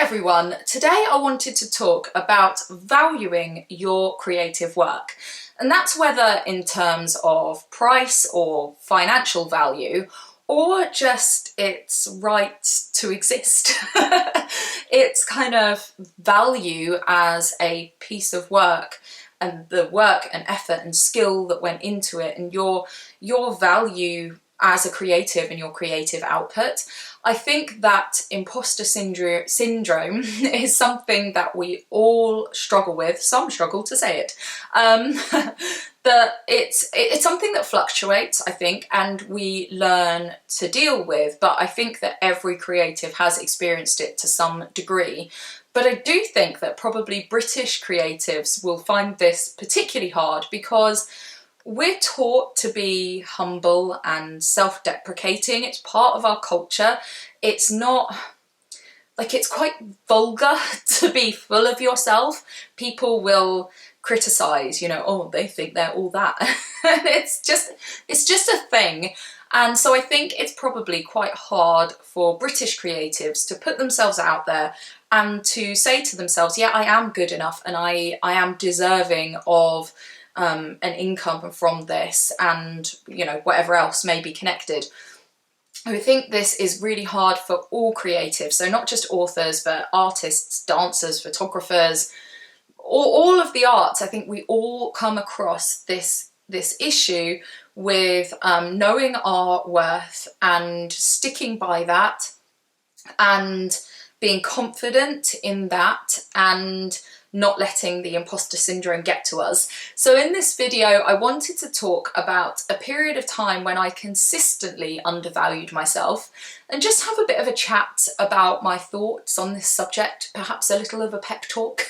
everyone, today I wanted to talk about valuing your creative work, and that's whether in terms of price or financial value or just its right to exist. Its kind of value as a piece of work and the work and effort and skill that went into it, and your value as a creative and your creative output. I think that imposter syndrome is something that we all struggle with. Some struggle to say it. That it's something that fluctuates, I think, and we learn to deal with. But I think that every creative has experienced it to some degree. But I do think that probably British creatives will find this particularly hard because we're taught to be humble and self-deprecating. It's part of our culture. It's not, like, it's quite vulgar to be full of yourself. People will criticize, oh, they think they're all that. It's just a thing. And so I think it's probably quite hard for British creatives to put themselves out there and to say to themselves, yeah, I am good enough and I am deserving of an income from this, and whatever else may be connected. I think this is really hard for all creatives, so not just authors but artists, dancers, photographers, all of the arts. I think we all come across this issue with knowing our worth and sticking by that and being confident in that and not letting the imposter syndrome get to us. So in this video, I wanted to talk about a period of time when I consistently undervalued myself and just have a bit of a chat about my thoughts on this subject, perhaps a little of a pep talk.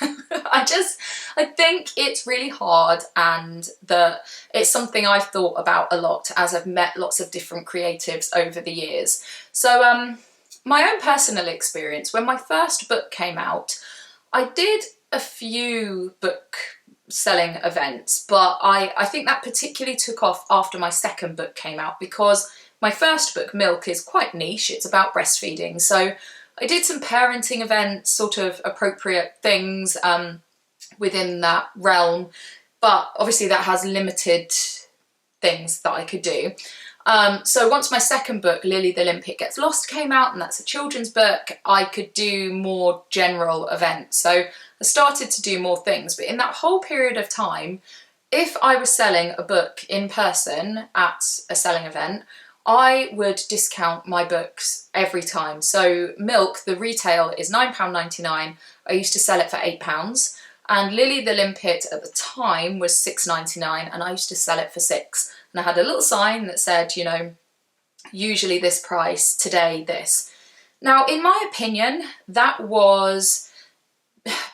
I think it's really hard, and that it's something I've thought about a lot as I've met lots of different creatives over the years. So my own personal experience, when my first book came out, I did a few book selling events, but I think that particularly took off after my second book came out, because my first book, Milk, is quite niche. It's about breastfeeding. So I did some parenting events, sort of appropriate things within that realm, but obviously that has limited things that I could do. So once my second book, Lily the Limpet Gets Lost, came out, and that's a children's book, I could do more general events. So I started to do more things. But in that whole period of time, if I was selling a book in person at a selling event, I would discount my books every time. So Milk, the retail is £9.99. I used to sell it for £8. And Lily the Limpet at the time was £6.99, and I used to sell it for £6. And I had a little sign that said, usually this price, today this. Now, in my opinion, that was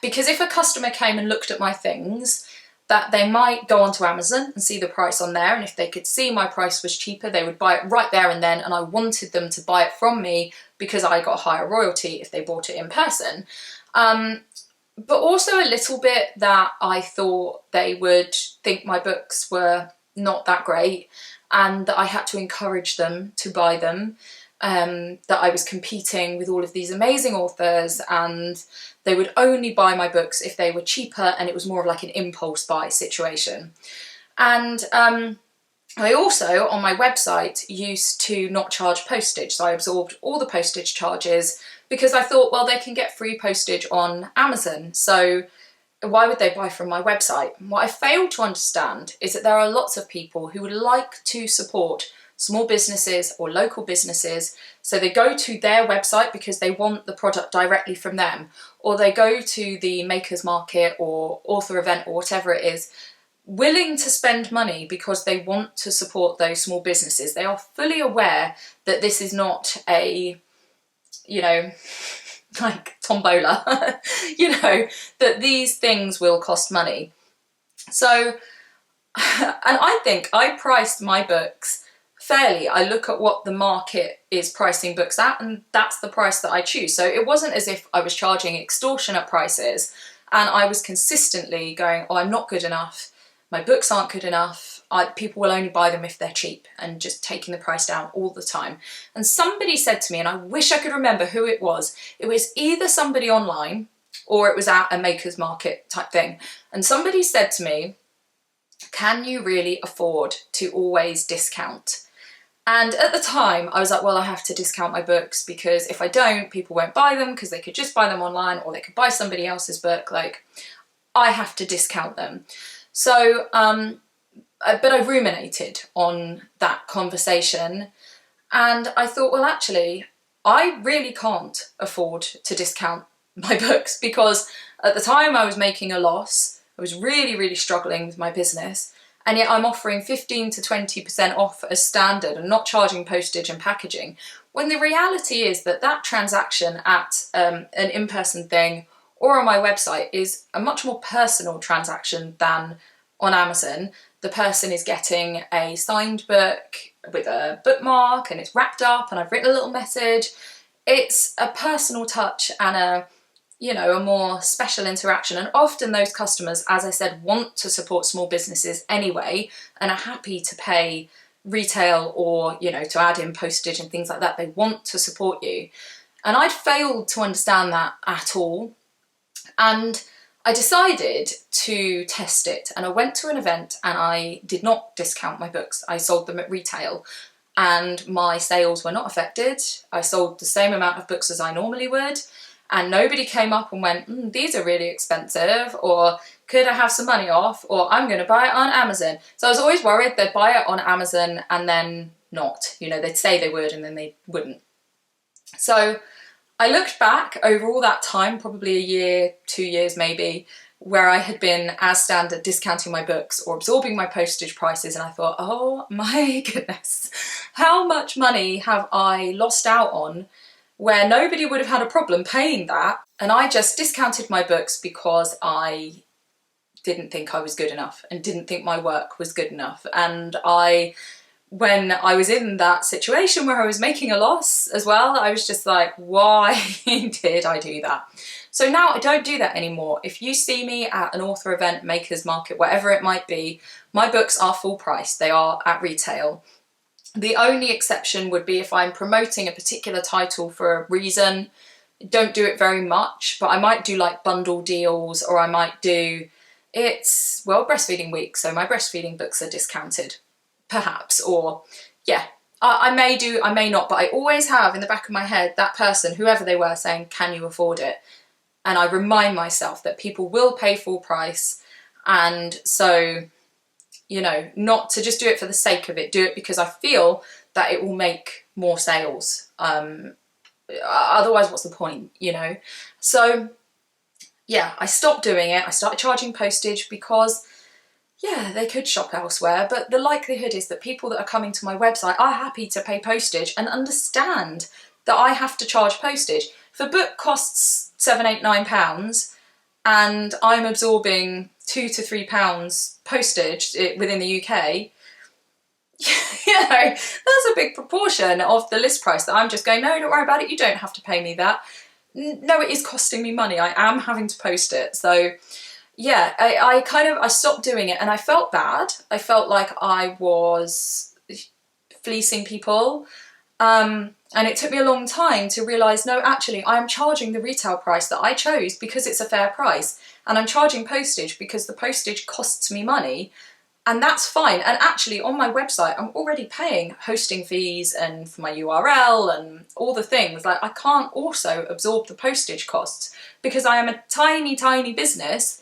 because if a customer came and looked at my things, that they might go onto Amazon and see the price on there, and if they could see my price was cheaper, they would buy it right there and then, and I wanted them to buy it from me because I got a higher royalty if they bought it in person. But also a little bit that I thought they would think my books were not that great, and that I had to encourage them to buy them, that I was competing with all of these amazing authors and they would only buy my books if they were cheaper, and it was more of like an impulse buy situation. And I also, on my website, used to not charge postage, so I absorbed all the postage charges because I thought, well, they can get free postage on Amazon, so why would they buy from my website? What I failed to understand is that there are lots of people who would like to support small businesses or local businesses, so they go to their website because they want the product directly from them, or they go to the makers market or author event or whatever it is, willing to spend money because they want to support those small businesses. They are fully aware that this is not a, like tombola, that these things will cost money. So, and I think I priced my books fairly. I look at what the market is pricing books at, and that's the price that I choose. So it wasn't as if I was charging extortionate prices, and I was consistently going, oh, I'm not good enough, my books aren't good enough, people will only buy them if they're cheap, and just taking the price down all the time. And somebody said to me, and I wish I could remember who it was either somebody online or it was at a maker's market type thing. And somebody said to me, can you really afford to always discount? And at the time I was like, well, I have to discount my books, because if I don't, people won't buy them, because they could just buy them online, or they could buy somebody else's book. Like, I have to discount them. So, but I ruminated on that conversation, and I thought, well, actually, I really can't afford to discount my books, because at the time I was making a loss. I was really, really struggling with my business, and yet I'm offering 15 to 20% off as standard and not charging postage and packaging, when the reality is that that transaction at an in-person thing or on my website is a much more personal transaction than on Amazon. The person is getting a signed book with a bookmark, and it's wrapped up, and I've written a little message. It's a personal touch and a more special interaction. And often those customers, as I said, want to support small businesses anyway, and are happy to pay retail or, to add in postage and things like that. They want to support you. And I'd failed to understand that at all. And I decided to test it, and I went to an event and I did not discount my books. I sold them at retail, and my sales were not affected. I sold the same amount of books as I normally would, and nobody came up and went, these are really expensive, or could I have some money off, or I'm going to buy it on Amazon. So I was always worried they'd buy it on Amazon and then not. They'd say they would and then they wouldn't. So I looked back over all that time, probably a year, 2 years maybe, where I had been as standard discounting my books or absorbing my postage prices, and I thought, oh my goodness, how much money have I lost out on where nobody would have had a problem paying that, and I just discounted my books because I didn't think I was good enough and didn't think my work was good enough. And when I was in that situation where I was making a loss as well, I was just like, why did I do that? So now I don't do that anymore. If you see me at an author event, maker's market, whatever it might be, my books are full price. They are at retail. The only exception would be if I'm promoting a particular title for a reason. Don't do it very much, but I might do like bundle deals, or I might do, breastfeeding week, so my breastfeeding books are discounted. Perhaps, or I may do, I may not, but I always have in the back of my head that person, whoever they were, saying, can you afford it? And I remind myself that people will pay full price, and so, not to just do it for the sake of it, do it because I feel that it will make more sales. Otherwise, what's the point, So I stopped doing it. I started charging postage because they could shop elsewhere, but the likelihood is that people that are coming to my website are happy to pay postage and understand that I have to charge postage. If a book costs £7, £8, £9 and I'm absorbing £2 to £3 postage within the UK, that's a big proportion of the list price that I'm just going, no, don't worry about it, you don't have to pay me that. No, it is costing me money. I am having to post it. So I stopped doing it, and I felt bad. I felt like I was fleecing people. And it took me a long time to realise, no, actually, I'm charging the retail price that I chose because it's a fair price. And I'm charging postage because the postage costs me money. And that's fine. And actually, on my website, I'm already paying hosting fees and for my URL and all the things. Like, I can't also absorb the postage costs because I am a tiny, tiny business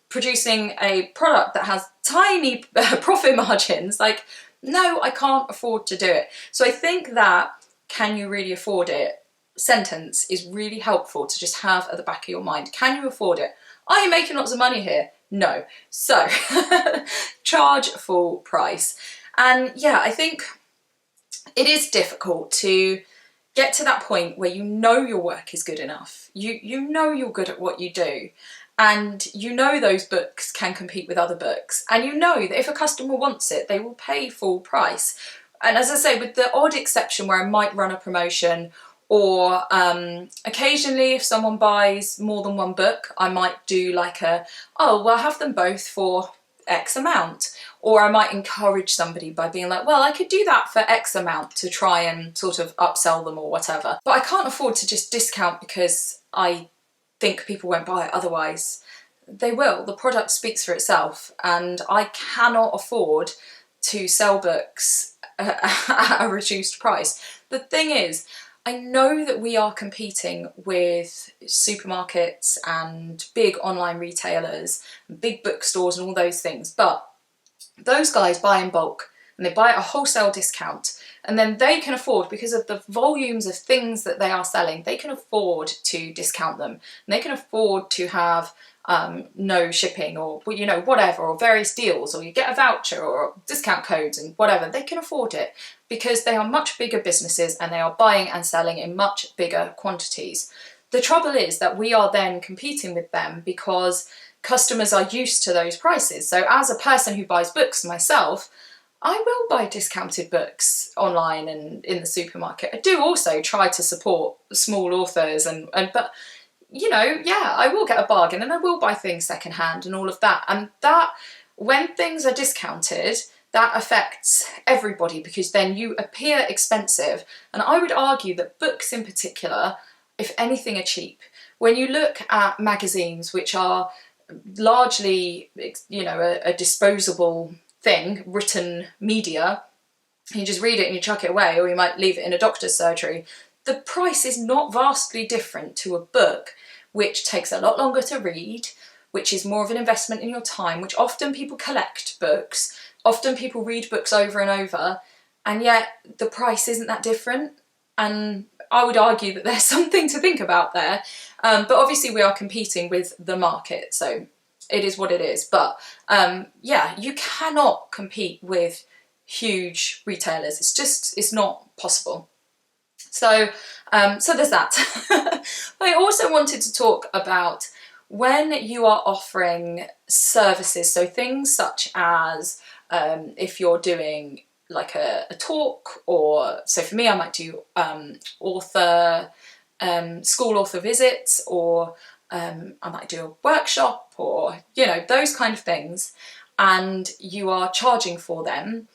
producing a product that has tiny profit margins. Like, no, I can't afford to do it. So I think that can you really afford it sentence is really helpful to just have at the back of your mind. Can you afford it? Are you making lots of money here? No. So charge full price. And I think it is difficult to get to that point where your work is good enough. You know you're good at what you do. And those books can compete with other books. And that if a customer wants it, they will pay full price. And as I say, with the odd exception where I might run a promotion, or occasionally if someone buys more than one book, I might do like I'll have them both for X amount. Or I might encourage somebody by being like, well, I could do that for X amount to try and sort of upsell them or whatever. But I can't afford to just discount because I think people won't buy it. Otherwise, they will. The product speaks for itself, and I cannot afford to sell books at a reduced price. The thing is, I know that we are competing with supermarkets and big online retailers, and big bookstores and all those things, but those guys buy in bulk and they buy at a wholesale discount, and then they can afford, because of the volumes of things that they are selling, they can afford to discount them, and they can afford to have no shipping, or you know, whatever, or various deals, or you get a voucher or discount codes and whatever. They can afford it because they are much bigger businesses and they are buying and selling in much bigger quantities. The trouble is that we are then competing with them because customers are used to those prices. So as a person who buys books myself, I will buy discounted books online and in the supermarket. I do also try to support small authors and but you know, yeah, I will get a bargain and I will buy things secondhand and all of that. And that, when things are discounted, that affects everybody because then you appear expensive. And I would argue that books in particular, if anything, are cheap. When you look at magazines, which are largely, you know, a disposable thing, written media, you just read it and you chuck it away, or you might leave it in a doctor's surgery. The price is not vastly different to a book, which takes a lot longer to read, which is more of an investment in your time, which often people collect books, often people read books over and over, and yet the price isn't that different. And I would argue that there's something to think about there. But obviously we are competing with the market, so it is what it is. But yeah, you cannot compete with huge retailers. It's not possible. So there's that. I also wanted to talk about when you are offering services, so things such as if you're doing like a talk, or so for me I might do school author visits, or I might do a workshop, or you know, those kind of things, and you are charging for them.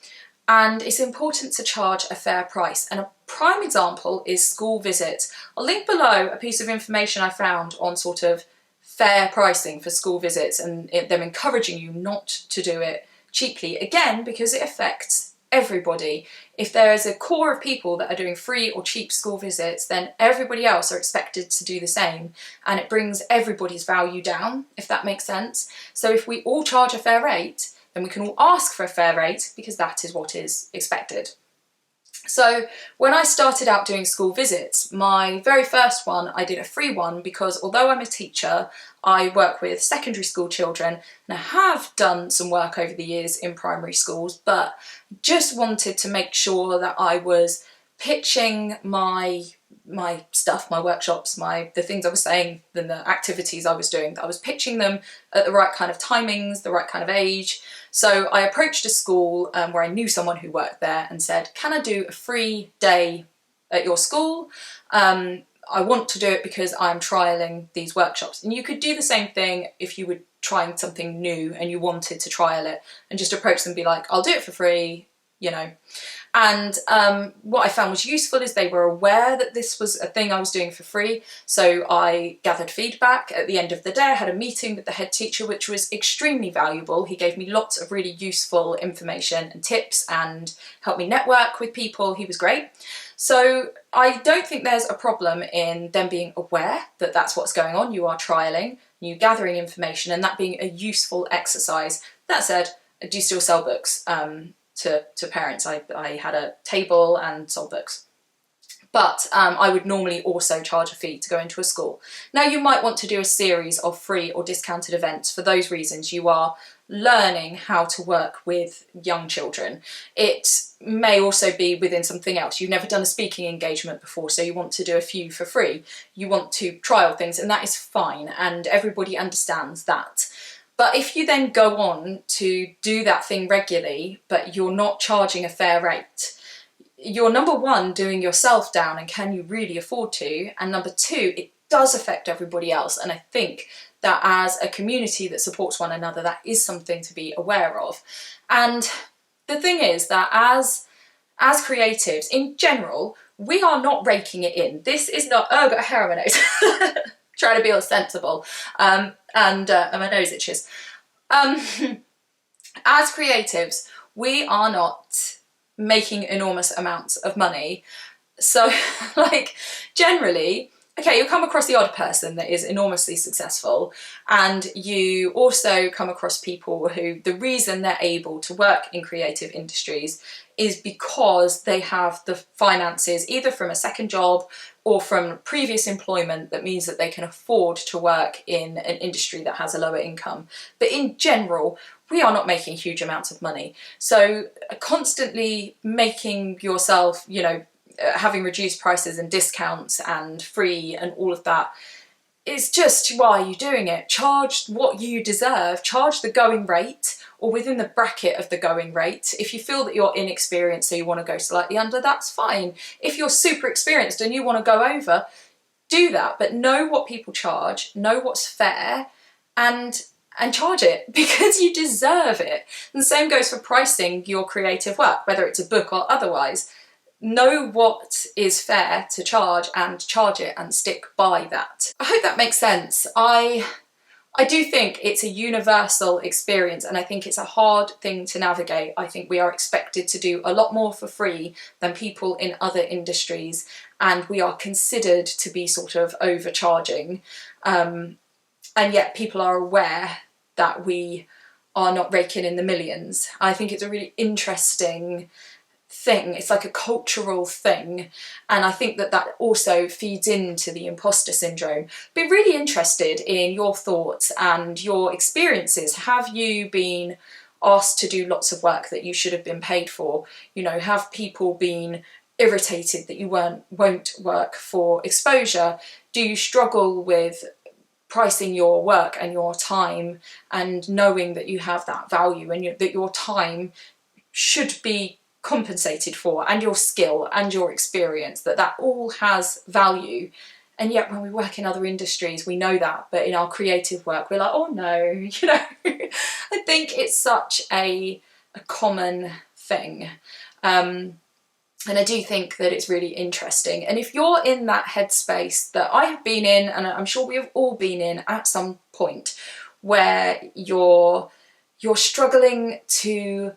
And it's important to charge a fair price. And a prime example is school visits. I'll link below a piece of information I found on sort of fair pricing for school visits, and them encouraging you not to do it cheaply, again, because it affects everybody. If there is a core of people that are doing free or cheap school visits, then everybody else are expected to do the same, and it brings everybody's value down, if that makes sense. So if we all charge a fair rate, then we can all ask for a fair rate, because that is what is expected. So when I started out doing school visits, my very first one, I did a free one, because although I'm a teacher, I work with secondary school children, and I have done some work over the years in primary schools, but just wanted to make sure that I was pitching my stuff, my workshops, the things I was saying, then the activities I was doing, that I was pitching them at the right kind of timings, the right kind of age. So I approached a school where I knew someone who worked there and said, can I do a free day at your school? I want to do it because I'm trialling these workshops. And you could do the same thing if you were trying something new and you wanted to trial it, and just approach them and be like, I'll do it for free, you know. And what I found was useful is they were aware that this was a thing I was doing for free. So I gathered feedback. At the end of the day, I had a meeting with the head teacher, which was extremely valuable. He gave me lots of really useful information and tips and helped me network with people. He was great. So I don't think there's a problem in them being aware that that's what's going on. You are trialling, you gathering information, and that being a useful exercise. That said, I do still sell books. To parents. I had a table and sold books. But I would normally also charge a fee to go into a school. Now you might want to do a series of free or discounted events. For those reasons, you are learning how to work with young children. It may also be within something else. You've never done a speaking engagement before, so you want to do a few for free. You want to trial things, and that is fine, and everybody understands that. But if you then go on to do that thing regularly, but you're not charging a fair rate, you're number one, doing yourself down, and can you really afford to? And number two, it does affect everybody else. And I think that as a community that supports one another, that is something to be aware of. And the thing is that as creatives in general, we are not raking it in. This is not, oh, I've got a hair on my nose. Trying to be all sensible. And my nose itches. As creatives, we are not making enormous amounts of money. So, like, generally, okay, you'll come across the odd person that is enormously successful, and you also come across people who the reason they're able to work in creative industries is because they have the finances either from a second job or from previous employment that means that they can afford to work in an industry that has a lower income. But in general, we are not making huge amounts of money. So constantly making yourself, you know, having reduced prices and discounts and free and all of that is just, why are you doing it? Charge what you deserve, charge the going rate or within the bracket of the going rate. If you feel that you're inexperienced so you want to go slightly under, that's fine. If you're super experienced and you want to go over, do that, but know what people charge, know what's fair, and charge it, because you deserve it. And the same goes for pricing your creative work, whether it's a book or otherwise. Know what is fair to charge and charge it and stick by that. I hope that makes sense. I do think it's a universal experience, and I think it's a hard thing to navigate. I think we are expected to do a lot more for free than people in other industries, and we are considered to be sort of overcharging. And yet people are aware that we are not raking in the millions. I think it's a really interesting thing. It's like a cultural thing, and I think that that also feeds into the imposter syndrome. Be really interested in your thoughts and your experiences. Have you been asked to do lots of work that you should have been paid for? You know, have people been irritated that you won't work for exposure? Do you struggle with pricing your work and your time and knowing that you have that value and that your time should be compensated for, and your skill and your experience, that all has value? And yet when we work in other industries we know that, but in our creative work we're like, oh no, you know. I think it's such a common thing, and I do think that it's really interesting. And if you're in that headspace that I have been in, and I'm sure we have all been in at some point, where you're struggling to,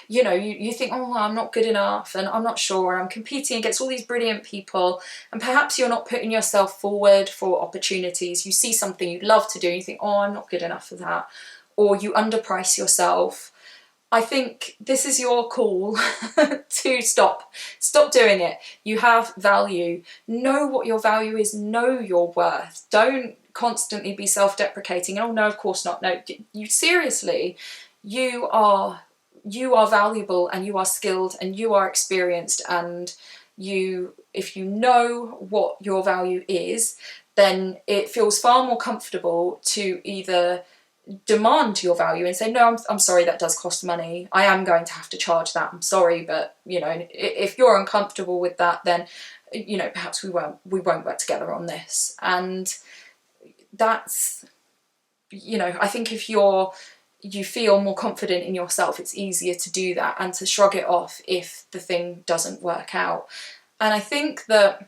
you know, you think, oh, I'm not good enough and I'm not sure, and I'm competing against all these brilliant people, and perhaps you're not putting yourself forward for opportunities. You see something you'd love to do and you think, oh, I'm not good enough for that, or you underprice yourself. I think this is your call to stop doing it. You have value. Know what your value is, know your worth. Don't constantly be self-deprecating. Oh no, of course not. No, you seriously, you are valuable, and you are skilled, and you are experienced, and if you know what your value is, then it feels far more comfortable to either demand your value and say, no, I'm sorry, that does cost money, I am going to have to charge that, I'm sorry, but you know, if you're uncomfortable with that, then you know, perhaps we won't work together on this. And that's, you know, I think if you feel more confident in yourself, it's easier to do that and to shrug it off if the thing doesn't work out. And I think that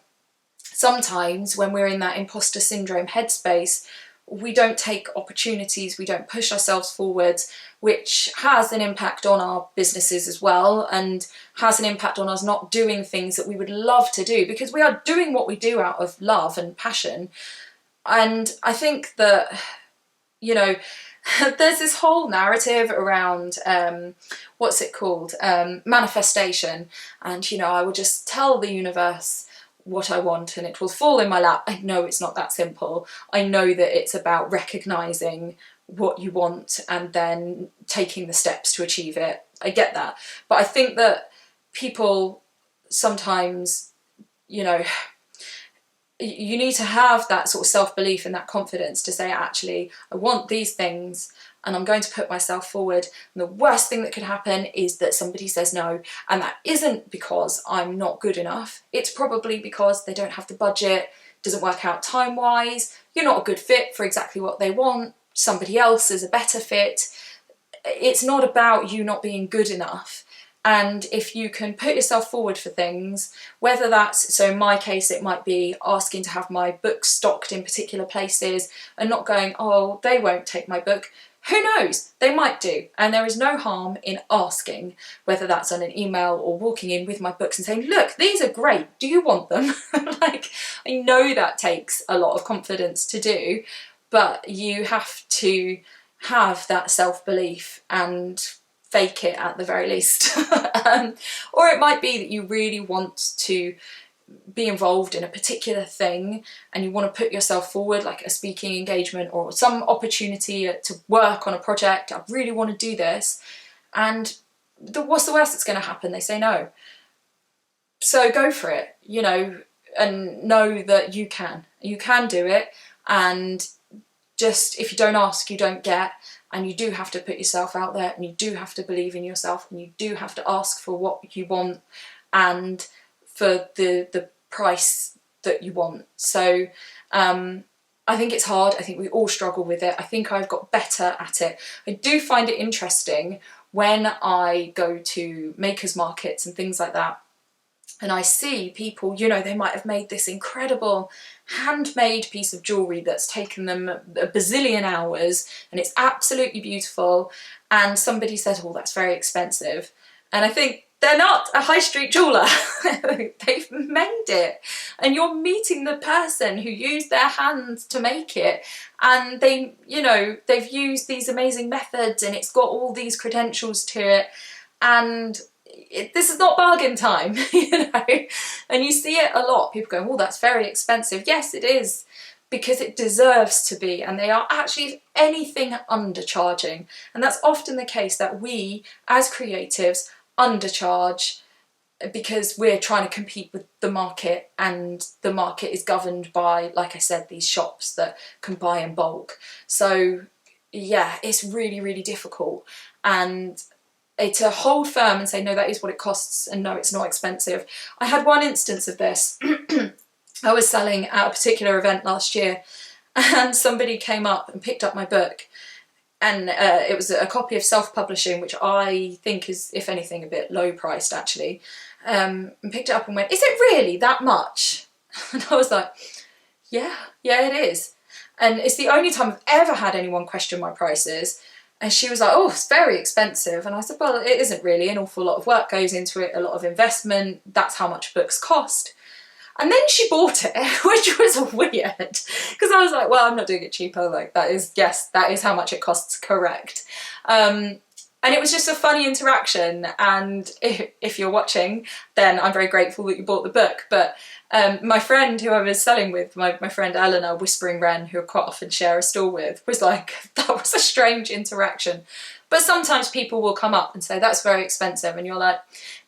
sometimes when we're in that imposter syndrome headspace, we don't take opportunities, we don't push ourselves forward, which has an impact on our businesses as well, and has an impact on us not doing things that we would love to do, because we are doing what we do out of love and passion. And I think that, you know, there's this whole narrative around, what's it called, manifestation, and you know, I will just tell the universe what I want and it will fall in my lap. I know it's not that simple. I know that it's about recognizing what you want and then taking the steps to achieve it. I get that. But I think that people sometimes, you know, you need to have that sort of self-belief and that confidence to say, actually, I want these things and I'm going to put myself forward. And the worst thing that could happen is that somebody says no. And that isn't because I'm not good enough. It's probably because they don't have the budget, doesn't work out time-wise, you're not a good fit for exactly what they want, somebody else is a better fit. It's not about you not being good enough. And if you can put yourself forward for things, whether that's, so in my case, it might be asking to have my book stocked in particular places and not going, oh, they won't take my book. Who knows? They might do. And there is no harm in asking, whether that's on an email or walking in with my books and saying, look, these are great. Do you want them? Like, I know that takes a lot of confidence to do, but you have to have that self-belief and fake it at the very least. Or it might be that you really want to be involved in a particular thing and you want to put yourself forward, like a speaking engagement or some opportunity to work on a project. I really want to do this, and what's the worst that's going to happen? They say no. So go for it, you know, and know that you can do it. And just, if you don't ask, you don't get. And you do have to put yourself out there, and you do have to believe in yourself, and you do have to ask for what you want and for the price that you want. So I think it's hard. I think we all struggle with it. I think I've got better at it. I do find it interesting when I go to makers markets and things like that, and I see people, you know, they might have made this incredible handmade piece of jewellery that's taken them a bazillion hours and it's absolutely beautiful, and somebody says, oh, that's very expensive. And I think, they're not a high street jeweller. They've made it, and you're meeting the person who used their hands to make it, and they, you know, they've used these amazing methods and it's got all these credentials to it, and this is not bargain time, you know. And you see it a lot, people going, oh, that's very expensive. Yes, it is, because it deserves to be, and they are actually, if anything, undercharging. And that's often the case, that we as creatives undercharge because we're trying to compete with the market, and the market is governed by, like I said, these shops that can buy in bulk. So yeah, it's really, really difficult. And to hold firm and say, no, that is what it costs, and no, it's not expensive. I had one instance of this. I was selling at a particular event last year, and somebody came up and picked up my book, and it was a copy of self-publishing, which I think is, if anything, a bit low priced actually, and picked it up and went, is it really that much? And I was like, yeah, it is. And it's the only time I've ever had anyone question my prices. And she was like, oh, it's very expensive. And I said, well, it isn't really. An awful lot of work goes into it, a lot of investment. That's how much books cost. And then she bought it, which was weird, because I was like, well, I'm not doing it cheaper. Like, that is, yes, that is how much it costs, correct. And it was just a funny interaction. And if you're watching, then I'm very grateful that you bought the book. But my friend who I was selling with, my friend Eleanor, Whispering Wren, who I quite often share a stall with, was like, that was a strange interaction. But sometimes people will come up and say, that's very expensive. And you're like,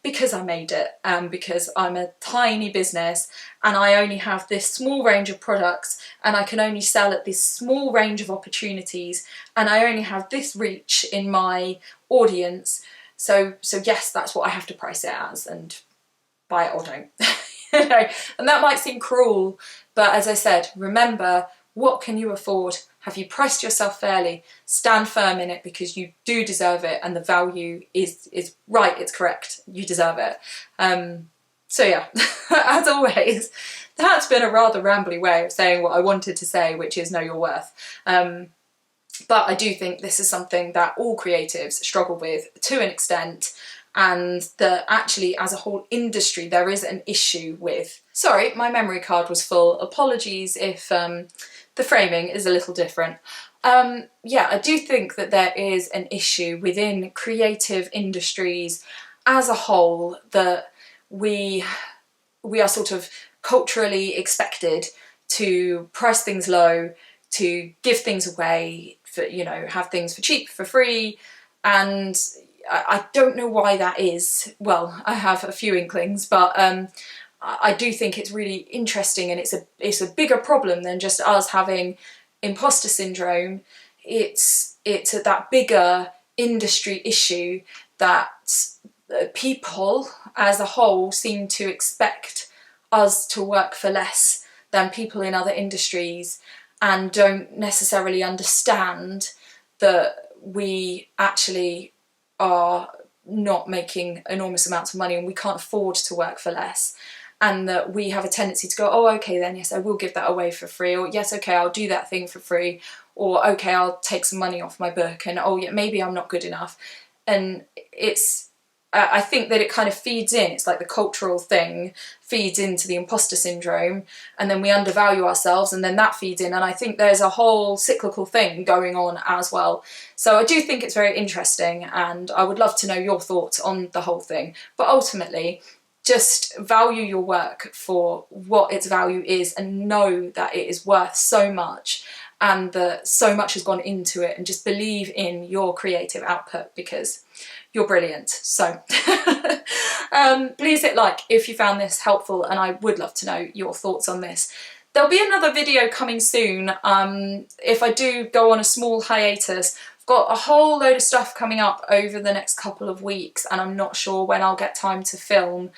because I made it, because I'm a tiny business and I only have this small range of products, and I can only sell at this small range of opportunities, and I only have this reach in my audience. So yes, that's what I have to price it as, and buy it or don't. You know? And that might seem cruel, but as I said, remember, what can you afford? Have you priced yourself fairly? Stand firm in it, because you do deserve it, and the value is right, it's correct, you deserve it. So yeah, as always, that's been a rather rambly way of saying what I wanted to say, which is know your worth. But I do think this is something that all creatives struggle with to an extent, and that actually as a whole industry there is an issue with. Sorry, my memory card was full. Apologies if the framing is a little different. Yeah, I do think that there is an issue within creative industries as a whole, that we are sort of culturally expected to price things low, to give things away, for, you know, have things for cheap, for free, and I don't know why that is. Well, I have a few inklings, but I do think it's really interesting, and it's a bigger problem than just us having imposter syndrome. It's that bigger industry issue that people as a whole seem to expect us to work for less than people in other industries and don't necessarily understand that we actually are not making enormous amounts of money and we can't afford to work for less, and that we have a tendency to go, oh okay then, yes I will give that away for free, or yes okay I'll do that thing for free, or okay I'll take some money off my book, and oh yeah maybe I'm not good enough. And I think that it kind of feeds in, it's like the cultural thing feeds into the imposter syndrome, and then we undervalue ourselves, and then that feeds in, and I think there's a whole cyclical thing going on as well. So I do think it's very interesting, and I would love to know your thoughts on the whole thing. But ultimately, just value your work for what its value is, and know that it is worth so much, and that so much has gone into it, and just believe in your creative output because you're brilliant. So please hit like if you found this helpful, and I would love to know your thoughts on this. There'll be another video coming soon. If I do go on a small hiatus, I've got a whole load of stuff coming up over the next couple of weeks, and I'm not sure when I'll get time to film.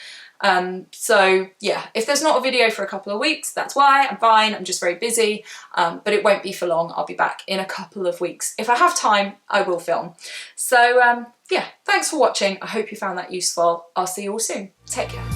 So yeah, if there's not a video for a couple of weeks, that's why. I'm fine, I'm just very busy, but it won't be for long. I'll be back in a couple of weeks. If I have time, I will film. So yeah, thanks for watching. I hope you found that useful. I'll see you all soon. Take care.